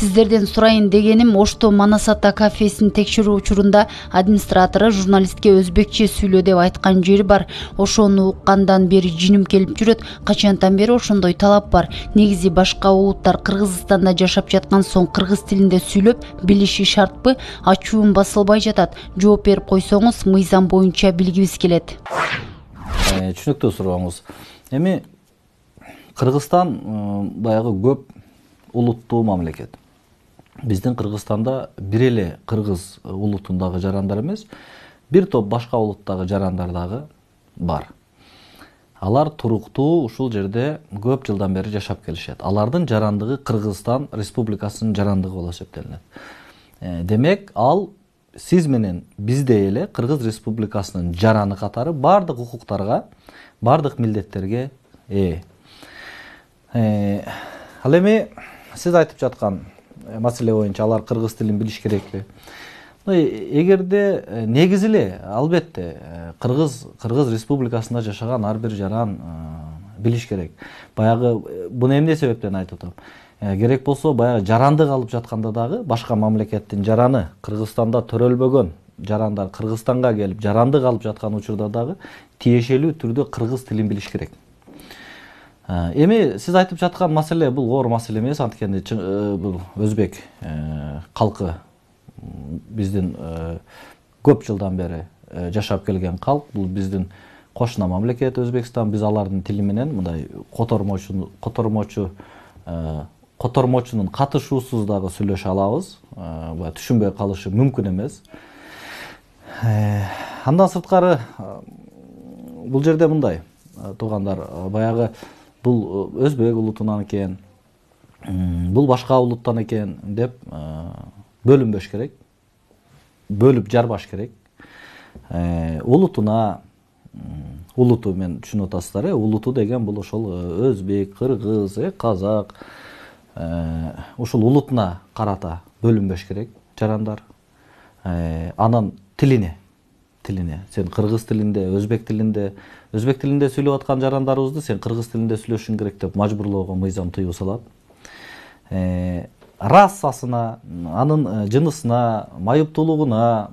Сиздерден сурайын дегеним, Ошто Манас Ата кафесин текшерүү учурунда администратору журналистке өзбекче сүйлөө деп айткан жери бар. Ошону уккандан бери жиним келип жүрөт. Качантан бери ошондой талап бар. Негизи башка улуттар Кыргызстанда жашап жаткан соң кыргыз тилинде сүйлөп билиши шартпы? Ачуум басылбай жатат. Жооп берип койсоңуз, мыйзам боюнча билгибиз келет. Түшүнүктүү сурооңуз. Эми Кыргызстан баягы көп улуттуу мамлекет. Биздин Кыргызстанда бир эле кыргыз улутундагы жарандар эмес, бир топ башка улуттагы жарандар дагы бар. Алар туруктуу ушул жерде көп жылдан бери жашап келишет. Алардын жарандыгы Кыргызстан Республикасынын жарандыгы болуп эсептелинет. Демек, ал сиз менен биздей эле Кыргыз Республикасынын жараны катары бардык укуктарга, бардык милдеттерге ээ. Ал эми сиз айтып жаткан маселе боюнча алар кыргыз тилин билиш керекпи? Эгерде негизи эле албетте Кыргыз Республикасында жашаган ар бир жаран билиш керек. Баягы буну эмне себептен айтып атам? Керек болсо баягы жарандык алып жатканда дагы башка мамлекеттин жараны Кыргызстанда төрөлбөгөн жарандар Кыргызстанга келип жарандык алып жаткан учурда дагы тиешелүү түрдө кыргыз тилин билиш керек. Эми сиз айтып жаткан маселе бул оор маселе эмес, анткени бул өзбек калкы биздин көп жылдан бери жашап келген калк, бул биздин кошуна мамлекет Өзбекстан, биз алардын тили менен мындай котормочунун катышуусуз дагы сүйлөшө алабыз. Түшүнбөй калышы мүмкүн эмес. Андан сырткары бул жерде мындай, туугандар, баягы бул өзбек улутунан экен, бул башка улуттан экен деп бөлүнбөш керек. Бөлүп жарбаш керек. Улутуна, улуту мен түшүнүп атасыздар, улуту деген бул ошол өзбек, кыргыз, казак, ушул улутуна карата бөлүнбөш керек жарандар. Анан тилине, сен кыргыз тилинде, өзбек тилинде сүйлөп аткан жарандарыбызды сен кыргыз тилинде сүйлөшүң керек деп мажбурлоого мыйзам тыюу салат. Расасына, анын жынысына, майыптуулугуна,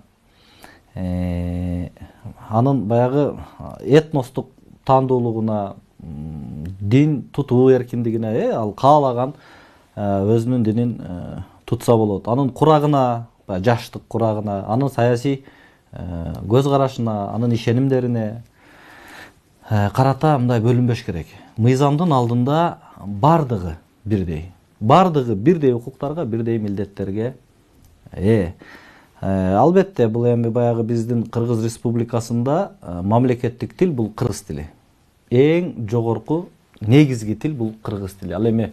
анын баягы этностук тандоолугуна, дин тутуу эркиндигине, ал каалаган өзүнүн динин тутса болот. Анын курагына, жаштык курагына, анын саясий көз карашына, анын ишенимдерине карата мындай бөлүнбөш керек. Мыйзамдын алдында бардыгы бирдей. Бардыгы бирдей укуктарга, бирдей милдеттерге ээ. Албетте, бул эми баягы биздин Кыргыз Республикасында мамлекеттик тил бул кыргыз тили. Эң жогорку негизги тил бул кыргыз тили. Ал эми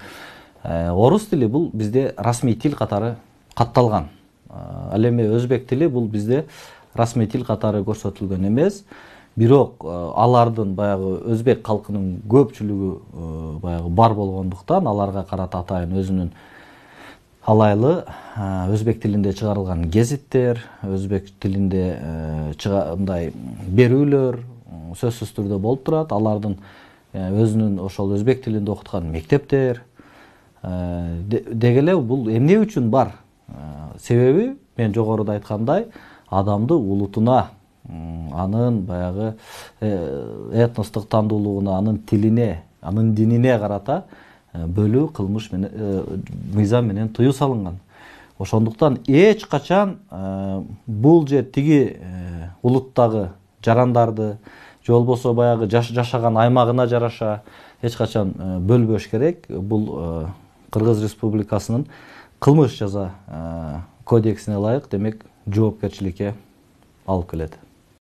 орус тили бул бизде расмий тил катары катталган. Ал эми өзбек тили бул бизде расмий тил катары көрсөтүлгөн эмес. Бирок алардын баягы өзбек калкынын көпчүлүгү баягы бар болгондуктан аларга карата атайын өзүнүн алайлы өзбек тилинде чыгарылган гезиттер, өзбек тилинде мындай берүүлөр сөзсүз түрдө болуп турат. Алардын өзүнүн ошол өзбек тилинде окуткан мектептер дегеле бул эмне үчүн бар? Себеби мен жогоруда айткандай, адамды улутуна, анын баягы этностук тандоолугуна, анын тилине, анын динине карата бөлүү кылмыш менен мыйзам менен тыюу салынган. Ошондуктан эч качан бул же тиги улуттагы жарандарды же болбосо баягы жашаган аймагына жараша эч качан бөлбөш керек. Бул Кыргыз Республикасынын кылмыш жаза кодексине ылайык демек жоопкерчиликке алып келет.